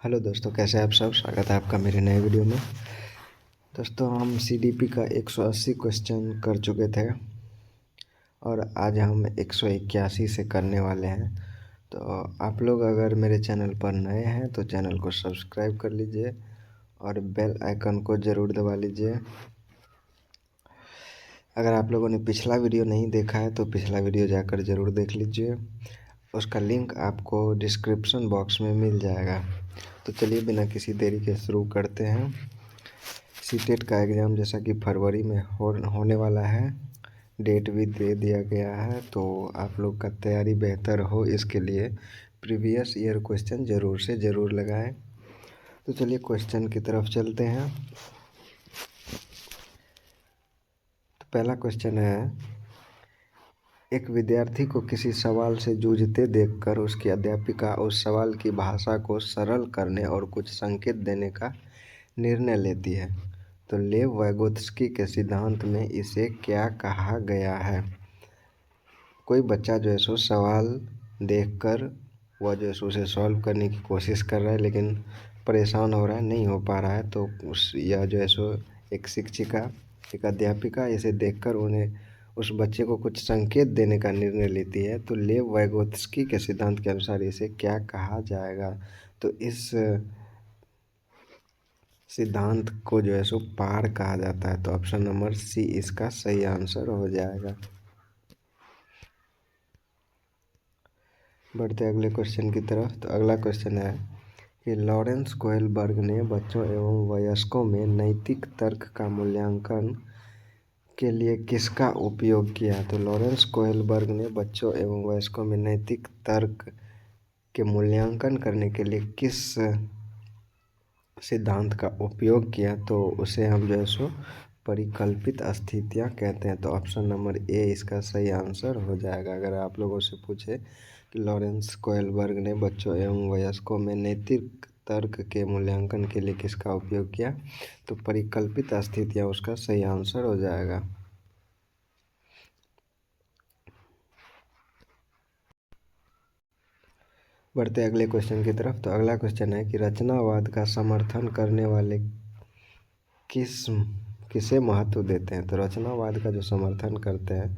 Hello दोस्तों, कैसे हैं आप सब। स्वागत है आपका मेरे नए वीडियो में। दोस्तों, हम सीडीपी का 180 क्वेश्चन कर चुके थे और आज हम 181 से करने वाले हैं। तो आप लोग अगर मेरे चैनल पर नए हैं तो चैनल को सब्सक्राइब कर लीजिए और बेल आइकन को ज़रूर दबा लीजिए। अगर आप लोगों ने पिछला वीडियो नहीं देखा है तो पिछला वीडियो जाकर ज़रूर देख लीजिए। उसका लिंक आपको डिस्क्रिप्शन बॉक्स में मिल जाएगा। तो चलिए बिना किसी देरी के शुरू करते हैं। सीटेट का एग्ज़ाम जैसा कि फरवरी में होने वाला है, डेट भी दे दिया गया है। तो आप लोग का तैयारी बेहतर हो इसके लिए प्रीवियस ईयर क्वेश्चन ज़रूर से ज़रूर लगाएं। तो चलिए क्वेश्चन की तरफ चलते हैं। तो पहला क्वेश्चन है, एक विद्यार्थी को किसी सवाल से जूझते देखकर उसकी अध्यापिका उस सवाल की भाषा को सरल करने और कुछ संकेत देने का निर्णय लेती है। तो लेव वैगोत्स्की के सिद्धांत में इसे क्या कहा गया है। कोई बच्चा जो है सो सवाल देखकर वह जो है सो उसे सॉल्व करने की कोशिश कर रहा है, लेकिन परेशान हो रहा है, नहीं हो पा रहा है। तो यह जो है सो एक शिक्षिका, एक अध्यापिका इसे देखकर उन्हें उस बच्चे को कुछ संकेत देने का निर्णय लेती है। तो लेव वैगोत्स्की के सिद्धांत के अनुसार इसे क्या कहा जाएगा। तो इस सिद्धांत को जो है सो पार कहा जाता है। तो ऑप्शन नंबर सी इसका सही आंसर हो जाएगा। बढ़ते अगले क्वेश्चन की तरफ। तो अगला क्वेश्चन है कि लॉरेंस कोहेलबर्ग ने बच्चों एवं वयस्कों में नैतिक तर्क का मूल्यांकन के लिए किसका उपयोग किया। तो लॉरेंस कोहेलबर्ग ने बच्चों एवं वयस्कों में नैतिक तर्क के मूल्यांकन करने के लिए किस सिद्धांत का उपयोग किया। तो उसे हम जो है सो परिकल्पित स्थितियाँ कहते हैं। तो ऑप्शन नंबर ए इसका सही आंसर हो जाएगा। अगर आप लोगों से पूछे कि लॉरेंस कोहेलबर्ग ने बच्चों एवं वयस्कों में नैतिक तर्क के मूल्यांकन के लिए किसका उपयोग किया, तो परिकल्पित स्थितियाँ उसका सही आंसर हो जाएगा। बढ़ते अगले क्वेश्चन की तरफ। तो अगला क्वेश्चन है कि रचनावाद का समर्थन करने वाले किसे महत्व देते हैं। तो रचनावाद का जो समर्थन करते हैं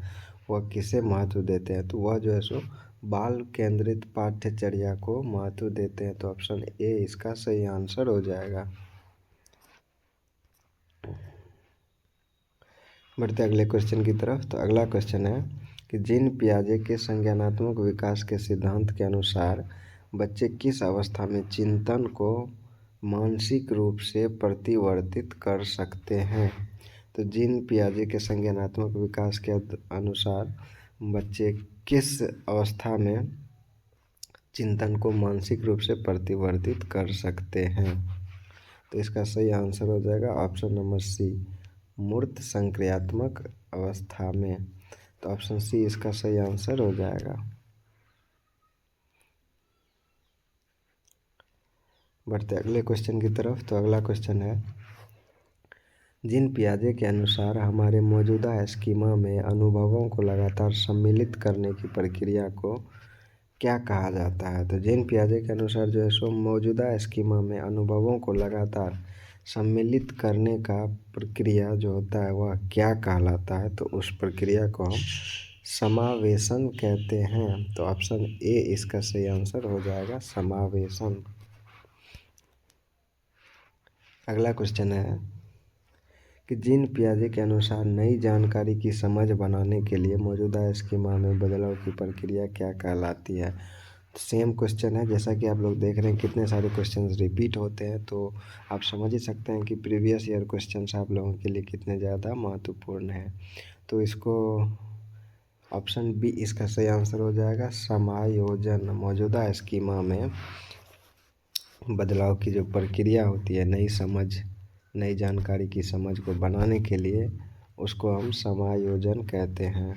वह किसे महत्व देते हैं। तो वह जो है सो बाल केंद्रित पाठ्यचर्या को महत्व देते हैं। तो ऑप्शन ए इसका सही आंसर हो जाएगा। बढ़ते अगले क्वेश्चन की तरफ। तो अगला क्वेश्चन है कि जीन पियाजे के संज्ञानात्मक विकास के सिद्धांत के अनुसार बच्चे किस अवस्था में चिंतन को मानसिक रूप से परिवर्तित कर सकते हैं। तो जीन पियाजे के संज्ञानात्मक विकास के अनुसार बच्चे किस अवस्था में चिंतन को मानसिक रूप से परिवर्तित कर सकते हैं। तो इसका सही आंसर हो जाएगा ऑप्शन नंबर सी, मूर्त संक्रियात्मक अवस्था में। तो ऑप्शन सी इसका सही आंसर हो जाएगा। बढ़ते अगले क्वेश्चन की तरफ। तो अगला क्वेश्चन है, जीन पियाजे के अनुसार हमारे मौजूदा स्कीमा में अनुभवों को लगातार सम्मिलित करने की प्रक्रिया को क्या कहा जाता है। तो जीन पियाजे के अनुसार जो है सो मौजूदा स्कीमा में अनुभवों को लगातार सम्मिलित करने का प्रक्रिया जो होता है वह क्या कहलाता है। तो उस प्रक्रिया को हम समावेशन कहते हैं। तो ऑप्शन ए इसका सही आंसर हो जाएगा, समावेशन। अगला क्वेश्चन है कि जीन पियाजे के अनुसार नई जानकारी की समझ बनाने के लिए मौजूदा स्कीमा में बदलाव की प्रक्रिया क्या कहलाती है। सेम क्वेश्चन है, जैसा कि आप लोग देख रहे हैं कितने सारे क्वेश्चंस रिपीट होते हैं। तो आप समझ ही सकते हैं कि प्रीवियस ईयर क्वेश्चंस आप लोगों के लिए कितने ज़्यादा महत्वपूर्ण हैं। तो इसको ऑप्शन बी इसका सही आंसर हो जाएगा, समायोजन। मौजूदा स्कीमा में बदलाव की जो प्रक्रिया होती है, नई समझ, नई जानकारी की समझ को बनाने के लिए उसको हम समायोजन कहते हैं।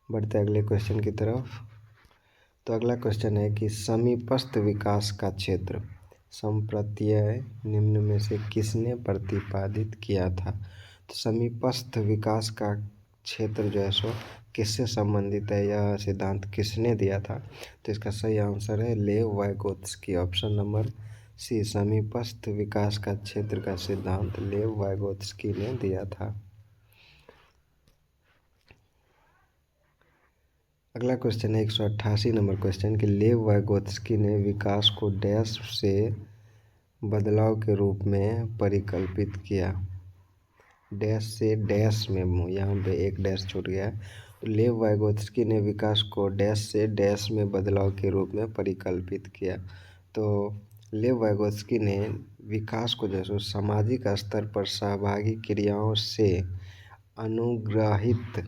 बढ़ते अगले क्वेश्चन की तरफ। तो अगला क्वेश्चन है कि समीपस्थ विकास का क्षेत्र संप्रत्यय निम्न में से किसने प्रतिपादित किया था। तो समीपस्थ विकास का क्षेत्र जो है सो किससे संबंधित है, यह सिद्धांत किसने दिया था? तो इसका सही आंसर है Lev Vygotsky, option number C. समीपस्थ विकास का क्षेत्र का सिद्धांत लेव वाइगोत्स्की ने दिया था। अगला क्वेश्चन है 188 नंबर क्वेश्चन कि लेव वाइगोत्स्की ने विकास को डैश से बदलाव के रूप में परिकल्पित किया। डैश से डैश में, यहाँ पे एक डैश छूट गया है। तो लेव वाइगोत्स्की ने विकास को डैश से डैश में बदलाव के रूप में परिकल्पित किया। तो लेव वाइगोत्स्की ने विकास को जो है सामाजिक स्तर पर सहभागी क्रियाओं से अनुग्रहित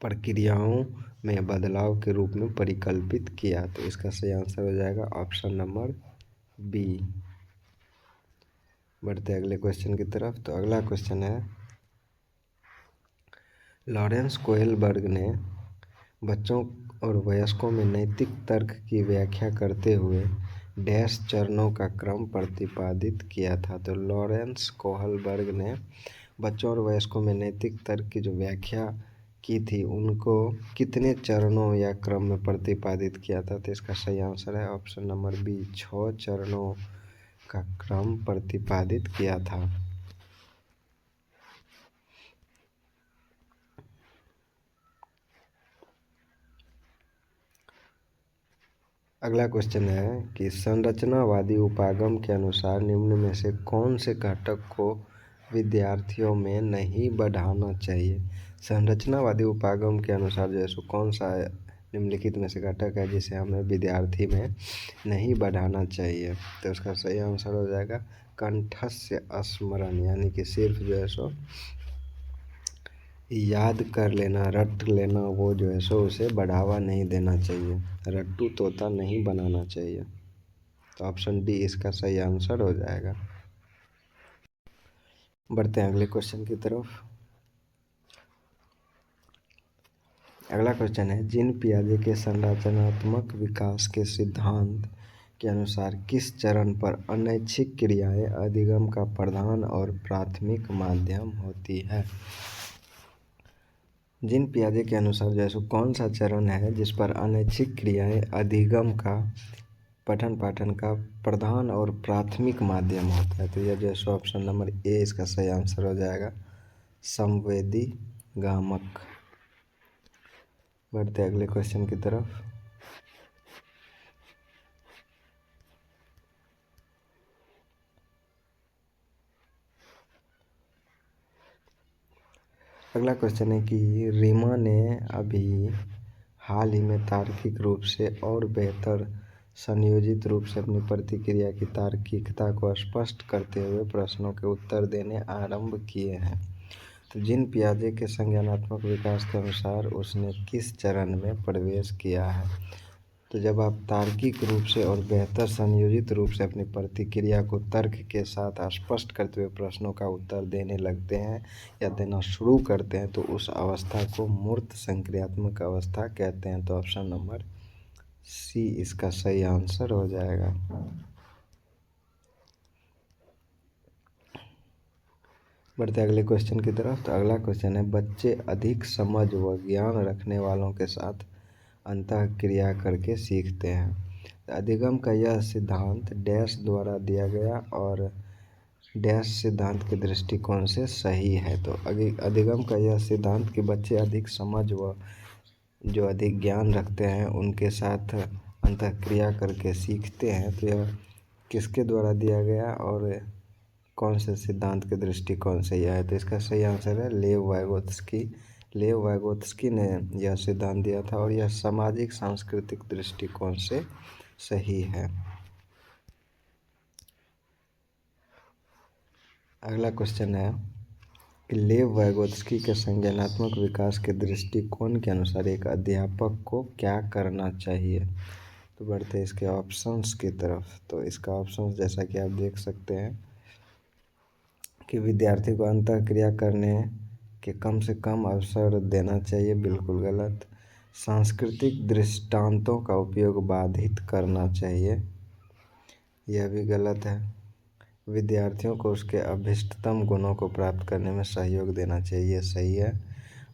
प्रक्रियाओं में बदलाव के रूप में परिकल्पित किया। तो इसका सही आंसर हो जाएगा ऑप्शन नंबर बी। बढ़ते अगले क्वेश्चन की तरफ। तो अगला क्वेश्चन है लॉरेंस कोहेलबर्ग ने बच्चों और वयस्कों में नैतिक तर्क की व्याख्या करते हुए डैश चरणों का क्रम प्रतिपादित किया था। तो लॉरेंस कोहेलबर्ग ने बच्चों और वयस्कों में नैतिक तर्क की जो व्याख्या की थी उनको कितने चरणों या क्रम में प्रतिपादित किया था? तो इसका सही आंसर है ऑप्शन नंबर बी, 6 चरणों का क्रम प्रतिपादित किया था। अगला क्वेश्चन है कि संरचनावादी उपागम के अनुसार निम्न में से कौन से घटक को विद्यार्थियों में नहीं बढ़ाना चाहिए? संरचनावादी उपागम के अनुसार जो है सो कौन सा निम्नलिखित में से घटक है जिसे हमें विद्यार्थी में नहीं बढ़ाना चाहिए? तो उसका सही आंसर हो जाएगा कंठस्य स्मरण, यानी कि सिर्फ जो है सो याद कर लेना, रट लेना, वो जो है सो उसे बढ़ावा नहीं देना चाहिए, रट्टू तोता नहीं बनाना चाहिए। तो ऑप्शन डी इसका सही आंसर हो जाएगा। बढ़ते हैं अगले क्वेश्चन की तरफ। अगला क्वेश्चन है जीन पियाजे के संरचनात्मक विकास के सिद्धांत के अनुसार किस चरण पर अनैच्छिक क्रियाएं अधिगम का प्रधान और प्राथमिक माध्यम होती है? जीन पियाजे के अनुसार जो है सो कौन सा चरण है जिस पर अनैच्छिक क्रियाएं अधिगम का पठन पाठन का प्रधान और प्राथमिक माध्यम होता है? तो यह जो है सो ऑप्शन नंबर ए इसका सही आंसर हो जाएगा, संवेदी गामक। बढ़ते अगले क्वेश्चन की तरफ। अगला क्वेश्चन है कि रीमा ने अभी हाल ही में तार्किक रूप से और बेहतर संयोजित रूप से अपनी प्रतिक्रिया की तार्किकता को स्पष्ट करते हुए प्रश्नों के उत्तर देने आरंभ किए हैं। तो जीन पियाजे के संज्ञानात्मक विकास के अनुसार उसने किस चरण में प्रवेश किया है? तो जब आप तार्किक रूप से और बेहतर संयोजित रूप से अपनी प्रतिक्रिया को तर्क के साथ स्पष्ट करते हुए प्रश्नों का उत्तर देने लगते हैं या देना शुरू करते हैं तो उस अवस्था को मूर्त संक्रियात्मक अवस्था कहते हैं। तो ऑप्शन नंबर सी इसका सही आंसर हो जाएगा। बढ़ते अगले क्वेश्चन की तरफ। तो अगला क्वेश्चन है बच्चे अधिक समझ व ज्ञान रखने वालों के साथ अंतःक्रिया करके सीखते हैं। अधिगम का यह सिद्धांत डैश द्वारा दिया गया और डैश सिद्धांत के दृष्टिकोण से सही है। तो अधिगम का यह सिद्धांत कि बच्चे अधिक समझ व जो अधिक ज्ञान रखते हैं उनके साथ अंतःक्रिया करके सीखते हैं, तो यह किसके द्वारा दिया गया और कौन से सिद्धांत के दृष्टिकोण से यह है? तो इसका सही आंसर है लेव वाइगोत्स्की। लेव वाइगोत्स्की ने यह सिद्धांत दिया था और यह सामाजिक सांस्कृतिक दृष्टिकोण से सही है। अगला क्वेश्चन है कि लेव वाइगोत्स्की के संज्ञानात्मक विकास के दृष्टिकोण के अनुसार एक अध्यापक को क्या करना चाहिए? तो बढ़ते इसके ऑप्शंस की तरफ। तो इसका ऑप्शंस जैसा कि आप देख सकते हैं कि विद्यार्थी को अंतःक्रिया करने के कम से कम अवसर देना चाहिए, बिल्कुल गलत। सांस्कृतिक दृष्टांतों का उपयोग बाधित करना चाहिए, यह भी गलत है। विद्यार्थियों को उसके अभिष्टतम गुणों को प्राप्त करने में सहयोग देना चाहिए, सही है।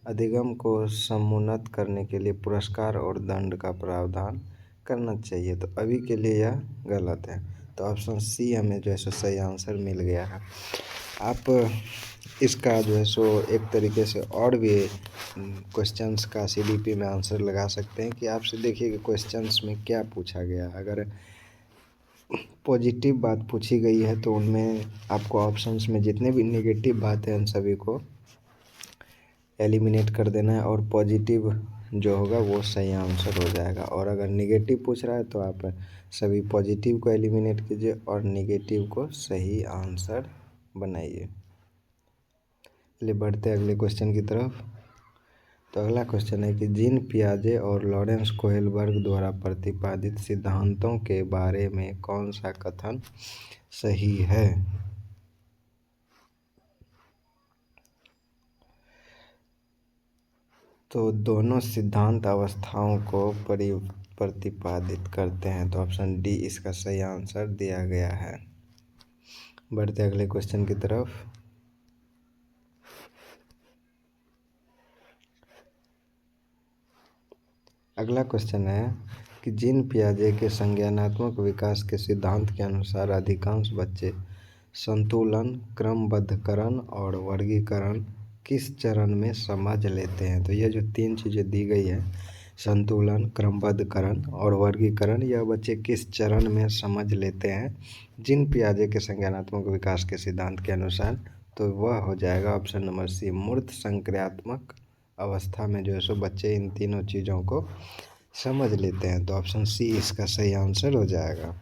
अधिगम को समुन्नत करने के लिए पुरस्कार और दंड का प्रावधान करना चाहिए। तो अभी के लिए यह गलत है। तो ऑप्शन सी हमें जो है सो सही आंसर मिल गया है। आप इसका जो है सो एक तरीके से और भी क्वेश्चंस का सीडीपी में आंसर लगा सकते हैं कि आपसे देखिए कि क्वेश्चंस में क्या पूछा गया। अगर पॉजिटिव बात पूछी गई है तो उनमें आपको ऑप्शंस में जितने भी नेगेटिव बातें हैं उन सभी को एलिमिनेट कर देना है और पॉजिटिव जो होगा वो सही आंसर हो जाएगा। और अगर नेगेटिव पूछ रहा है तो आप सभी पॉजिटिव को एलिमिनेट कीजिए और नेगेटिव को सही आंसर बनाइए। चलिए बढ़ते अगले क्वेश्चन की तरफ। तो अगला क्वेश्चन है कि जीन पियाजे और लॉरेंस कोहेलबर्ग द्वारा प्रतिपादित सिद्धांतों के बारे में कौन सा कथन सही है। तो दोनों सिद्धांत अवस्थाओं को प्रतिपादित करते हैं। तो ऑप्शन डी इसका सही आंसर दिया गया है। बढ़ते अगले क्वेश्चन की तरफ। अगला क्वेश्चन है कि जीन पियाजे के संज्ञानात्मक विकास के सिद्धांत के अनुसार अधिकांश बच्चे संतुलन, क्रमबद्धकरण और वर्गीकरण किस चरण में समझ लेते हैं। तो ये जो 3 चीज़ें दी गई है, संतुलन, क्रमबद्धकरण और वर्गीकरण, यह बच्चे किस चरण में समझ लेते हैं जीन पियाजे के संज्ञानात्मक विकास के सिद्धांत के अनुसार। तो वह हो जाएगा ऑप्शन नंबर सी, मूर्त संक्रियात्मक अवस्था में जो है सो बच्चे इन तीनों चीज़ों को समझ लेते हैं। तो ऑप्शन सी इसका सही आंसर हो जाएगा।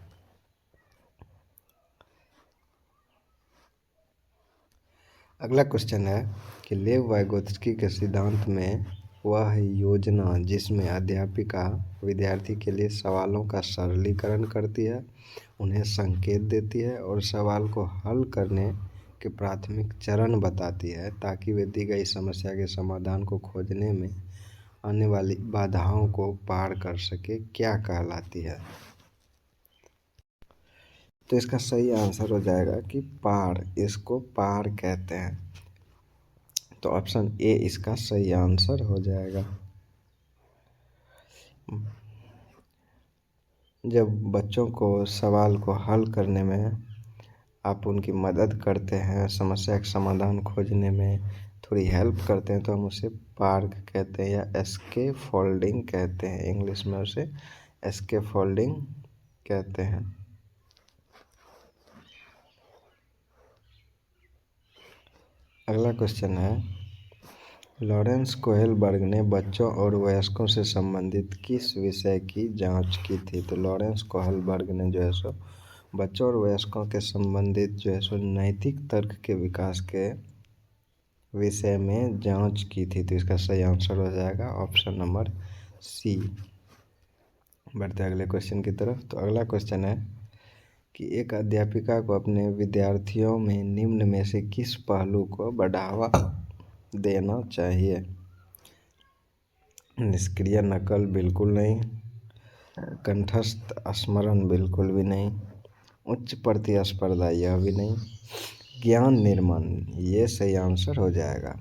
अगला क्वेश्चन है कि लेव वाइगोत्स्की के सिद्धांत में वह योजना जिसमें अध्यापिका विद्यार्थी के लिए सवालों का सरलीकरण करती है, उन्हें संकेत देती है और सवाल को हल करने के प्राथमिक चरण बताती है ताकि वे दी गई समस्या के समाधान को खोजने में आने वाली बाधाओं को पार कर सके, क्या कहलाती है। तो इसका सही आंसर हो जाएगा कि पार, इसको पार कहते हैं। तो ऑप्शन ए इसका सही आंसर हो जाएगा। जब बच्चों को सवाल को हल करने में आप उनकी मदद करते हैं, समस्या का समाधान खोजने में थोड़ी हेल्प करते हैं, तो हम उसे पार कहते हैं या एस्केफोल्डिंग कहते हैं। इंग्लिश में उसे एस्केफोल्डिंग कहते हैं। अगला क्वेश्चन है, लॉरेंस कोहेलबर्ग ने बच्चों और वयस्कों से संबंधित किस विषय की जांच की थी। तो लॉरेंस कोहेलबर्ग ने जो है सो बच्चों और वयस्कों के संबंधित जो है सो नैतिक तर्क के विकास के विषय में जांच की थी। तो इसका सही आंसर हो जाएगा ऑप्शन नंबर सी। बढ़ते अगले क्वेश्चन की तरफ। तो अगला क्वेश्चन है कि एक अध्यापिका को अपने विद्यार्थियों में निम्न में से किस पहलू को बढ़ावा देना चाहिए। निष्क्रिय नकल बिल्कुल नहीं, कंठस्थ स्मरण बिल्कुल भी नहीं, उच्च प्रतिस्पर्धा यह भी नहीं, ज्ञान निर्माण ये सही आंसर हो जाएगा।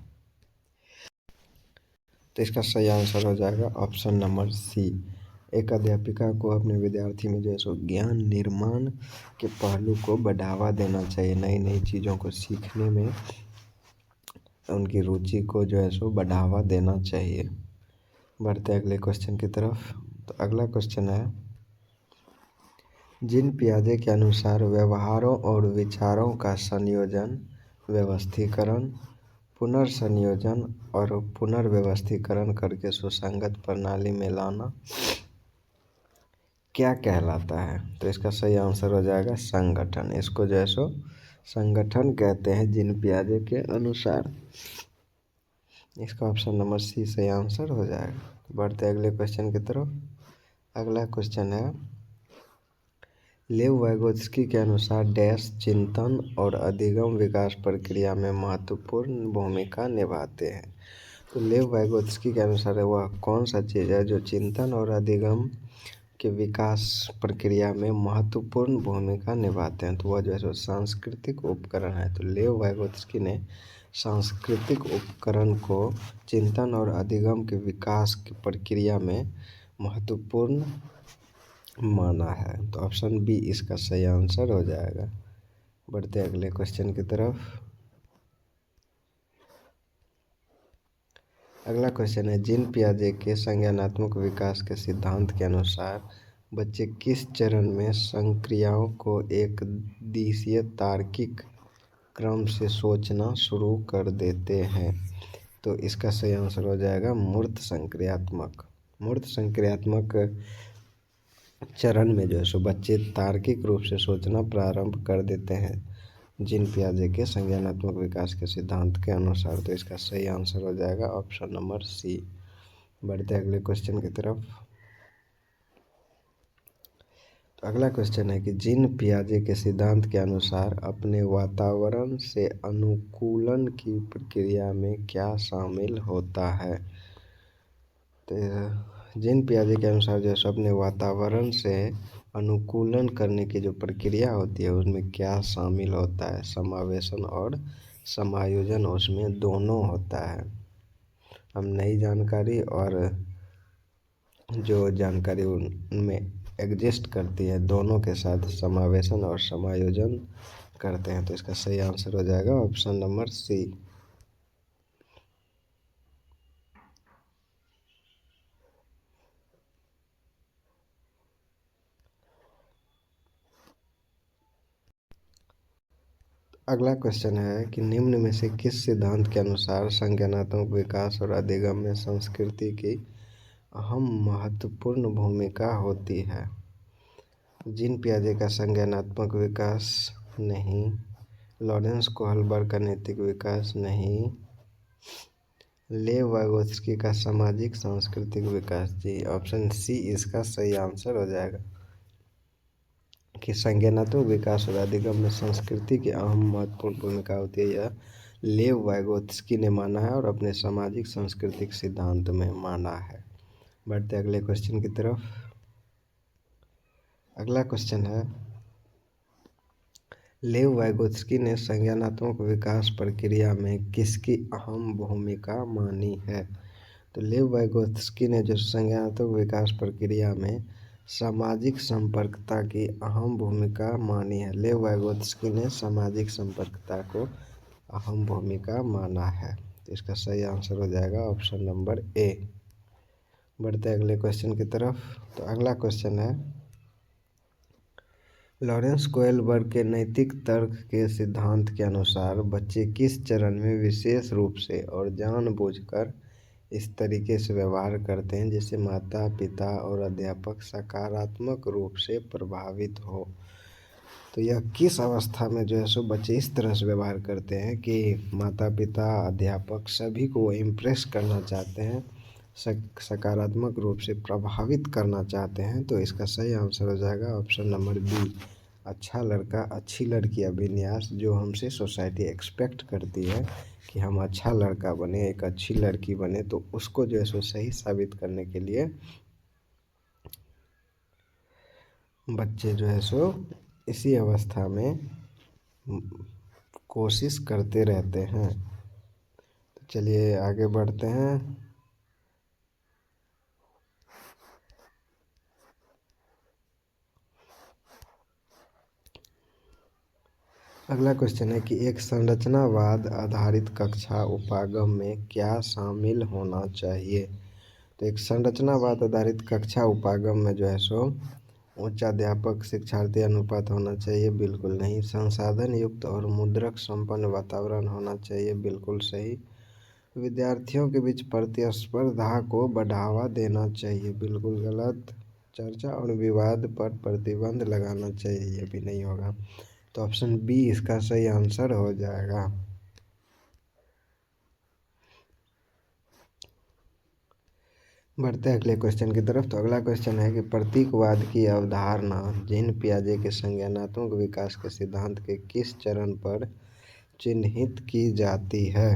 तो इसका सही आंसर हो जाएगा ऑप्शन नंबर सी। एक अध्यापिका को अपने विद्यार्थी में जो है सो ज्ञान निर्माण के पहलू को बढ़ावा देना चाहिए, नई नई चीज़ों को सीखने में उनकी रुचि को जो है सो बढ़ावा देना चाहिए। बढ़ते अगले क्वेश्चन की तरफ। तो अगला क्वेश्चन है, जीन पियाजे के अनुसार व्यवहारों और विचारों का संयोजन, व्यवस्थीकरण, पुनर्संयोजन और पुनर्व्यवस्थीकरण करके सुसंगत प्रणाली में लाना क्या कहलाता है। तो इसका सही आंसर हो जाएगा संगठन। इसको जो है सो संगठन कहते हैं जीन पियाजे के अनुसार। इसका ऑप्शन नंबर सी सही आंसर हो जाएगा। बढ़ते अगले क्वेश्चन की तरफ। अगला क्वेश्चन है, लेव वाइगोत्स्की के अनुसार डैश चिंतन और अधिगम विकास प्रक्रिया में महत्वपूर्ण भूमिका निभाते हैं। तो लेव वाइगोत्स्की के अनुसार वह कौन सा चीज़ है जो चिंतन और अधिगम के विकास प्रक्रिया में महत्वपूर्ण भूमिका निभाते हैं। तो वह जो है सो सांस्कृतिक उपकरण है। तो लेव वाइगोत्स्की ने सांस्कृतिक उपकरण को चिंतन और अधिगम के विकास की प्रक्रिया में महत्वपूर्ण माना है। तो ऑप्शन बी इसका सही आंसर हो जाएगा। बढ़ते अगले क्वेश्चन की तरफ। अगला क्वेश्चन है, जीन पियाजे के संज्ञानात्मक विकास के सिद्धांत के अनुसार बच्चे किस चरण में संक्रियाओं को एक दिशीय तार्किक क्रम से सोचना शुरू कर देते हैं? तो इसका सही आंसर हो जाएगा मूर्त संक्रियात्मक। मूर्त संक्रियात्मक चरण में जो है सो बच्चे तार्किक रूप से सोचना प्रारंभ कर देते हैं जीन पियाजे के संज्ञानात्मक विकास के सिद्धांत के अनुसार। तो इसका सही आंसर हो जाएगा ऑप्शन नंबर सी। बढ़ते अगले क्वेश्चन की तरफ। तो अगला क्वेश्चन है कि जीन पियाजे के सिद्धांत के अनुसार अपने वातावरण से अनुकूलन की प्रक्रिया में क्या शामिल होता है? तो जीन पियाजे के अनुसार जो है अपने वातावरण से अनुकूलन करने की जो प्रक्रिया होती है उसमें क्या शामिल होता है? समावेशन और समायोजन उसमें दोनों होता है। हम नई जानकारी और जो जानकारी उनमें एग्जिस्ट करती है दोनों के साथ समावेशन और समायोजन करते हैं। तो इसका सही आंसर हो जाएगा ऑप्शन नंबर सी। अगला क्वेश्चन है कि निम्न में से किस सिद्धांत के अनुसार संज्ञानात्मक विकास और अधिगम में संस्कृति की अहम महत्वपूर्ण भूमिका होती है? जीन पियाजे का संज्ञानात्मक विकास नहीं, लॉरेंस कोहलबर्ग का नैतिक विकास नहीं, लेव वाइगोत्स्की का सामाजिक सांस्कृतिक विकास जी। ऑप्शन सी इसका सही आंसर हो जाएगा कि संज्ञानात्मक विकास और अधिगम में संस्कृति की अहम महत्वपूर्ण भूमिका होती है। यह लेव वाइगोत्स्की ने माना है और अपने सामाजिक सांस्कृतिक सिद्धांत में माना है। बढ़ते अगले क्वेश्चन की तरफ। अगला क्वेश्चन है, लेव वाइगोत्स्की ने संज्ञानात्मक विकास प्रक्रिया में किसकी अहम भूमिका मानी है? तो लेव वाइगोत्स्की ने जो संज्ञानात्मक विकास प्रक्रिया में सामाजिक संपर्कता की अहम भूमिका मानी है। लेव वाइगोत्स्की ने सामाजिक संपर्कता को अहम भूमिका माना है। तो इसका सही आंसर हो जाएगा ऑप्शन नंबर ए। बढ़ते अगले क्वेश्चन की तरफ। तो अगला क्वेश्चन है, लॉरेंस कोहलबर्ग के नैतिक तर्क के सिद्धांत के अनुसार बच्चे किस चरण में विशेष रूप से और जानबूझकर इस तरीके से व्यवहार करते हैं जिससे माता पिता और अध्यापक सकारात्मक रूप से प्रभावित हो? तो यह किस अवस्था में जो है सो बच्चे इस तरह से व्यवहार करते हैं कि माता पिता अध्यापक सभी को इम्प्रेस करना चाहते हैं, सकारात्मक रूप से प्रभावित करना चाहते हैं? तो इसका सही आंसर हो जाएगा ऑप्शन नंबर बी, अच्छा लड़का अच्छी लड़की अभिन्यास। जो हमसे सोसाइटी एक्सपेक्ट करती है कि हम अच्छा लड़का बने, एक अच्छी लड़की बने, तो उसको जो है सो सही साबित करने के लिए बच्चे जो है सो इसी अवस्था में कोशिश करते रहते हैं। तो चलिए आगे बढ़ते हैं। अगला क्वेश्चन है कि एक संरचनावाद आधारित कक्षा उपागम में क्या शामिल होना चाहिए? तो एक संरचनावाद आधारित कक्षा उपागम में जो है सो उच्च अध्यापक शिक्षार्थी अनुपात होना चाहिए, बिल्कुल नहीं। संसाधन युक्त और मुद्रक संपन्न वातावरण होना चाहिए, बिल्कुल सही। विद्यार्थियों के बीच प्रतिस्पर्धा को बढ़ावा देना चाहिए, बिल्कुल गलत। चर्चा और विवाद पर प्रतिबंध लगाना चाहिए, ये भी नहीं होगा। तो ऑप्शन बी इसका सही आंसर हो जाएगा। बढ़ते हैं अगले क्वेश्चन की तरफ। तो अगला क्वेश्चन है कि प्रतीकवाद की अवधारणा जीन पियाजे के संज्ञानात्मक विकास के सिद्धांत के किस चरण पर चिन्हित की जाती है?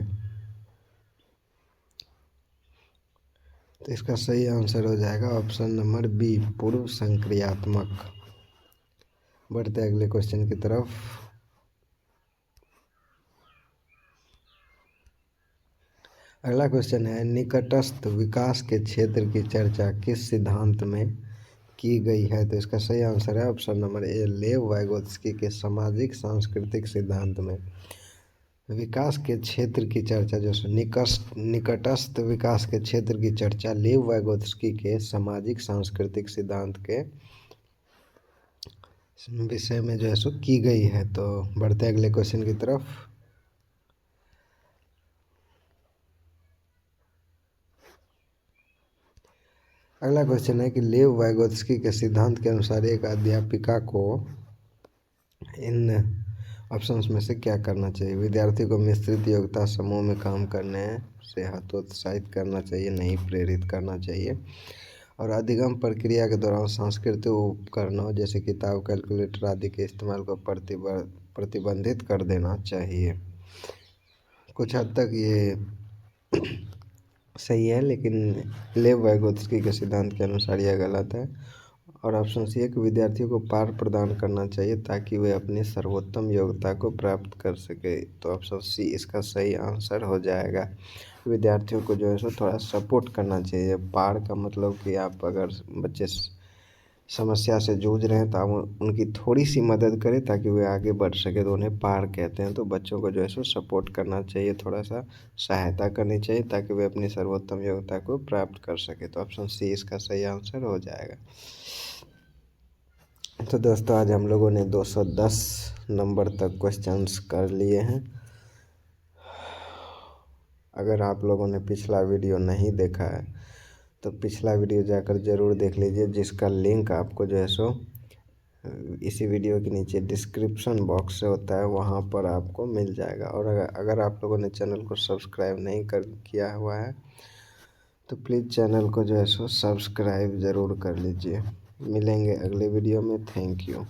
तो इसका सही आंसर हो जाएगा ऑप्शन नंबर बी, पूर्व संक्रियात्मक। बढ़ते अगले क्वेश्चन की तरफ। अगला क्वेश्चन है, निकटस्थ विकास के क्षेत्र की चर्चा किस सिद्धांत में की गई है? तो इसका सही आंसर है ऑप्शन नंबर ए, लेव वाइगोत्स्की के सामाजिक सांस्कृतिक सिद्धांत में विकास के क्षेत्र की चर्चा, जो निकटस्थ विकास के क्षेत्र की चर्चा लेव वाइगोत्स्की के सामाजिक सांस्कृतिक सिद्धांत के विषय में जो है सो की गई है। तो बढ़ते अगले क्वेश्चन की तरफ। अगला क्वेश्चन है कि लेव वाइगोत्स्की के सिद्धांत के अनुसार एक अध्यापिका को इन ऑप्शंस में से क्या करना चाहिए? विद्यार्थी को मिश्रित योग्यता समूह में काम करने से हतोत्साहित करना चाहिए, नहीं प्रेरित करना चाहिए, और अधिगम प्रक्रिया के दौरान सांस्कृतिक उपकरणों जैसे किताब, कैलकुलेटर आदि के इस्तेमाल को प्रतिबंधित कर देना चाहिए। कुछ हद तक ये सही है, लेकिन लेव वाइगोत्स्की के सिद्धांत के अनुसार यह गलत है। और ऑप्शन सी है कि विद्यार्थियों को पार प्रदान करना चाहिए ताकि वे अपनी सर्वोत्तम योग्यता को प्राप्त कर सके। तो ऑप्शन सी इसका सही आंसर हो जाएगा। विद्यार्थियों को जो है सो थोड़ा सपोर्ट करना चाहिए। पार का मतलब कि आप अगर बच्चे समस्या से जूझ रहे हैं तो आप उनकी थोड़ी सी मदद करें ताकि वे आगे बढ़ सके, तो उन्हें पार कहते हैं। तो बच्चों को जो है सो सपोर्ट करना चाहिए, थोड़ा सा सहायता करनी चाहिए ताकि वे अपनी सर्वोत्तम योग्यता को प्राप्त कर सके। तो ऑप्शन सी इसका सही आंसर हो जाएगा। तो दोस्तों आज हम लोगों ने 210 नंबर तक क्वेश्चंस कर लिए हैं। अगर आप लोगों ने पिछला वीडियो नहीं देखा है तो पिछला वीडियो जाकर ज़रूर देख लीजिए, जिसका लिंक आपको जो है सो इसी वीडियो के नीचे डिस्क्रिप्शन बॉक्स से होता है, वहाँ पर आपको मिल जाएगा। और अगर आप लोगों ने चैनल को सब्सक्राइब नहीं किया हुआ है तो प्लीज़ चैनल को जो है सो सब्सक्राइब ज़रूर कर लीजिए। मिलेंगे अगले वीडियो में। Thank you.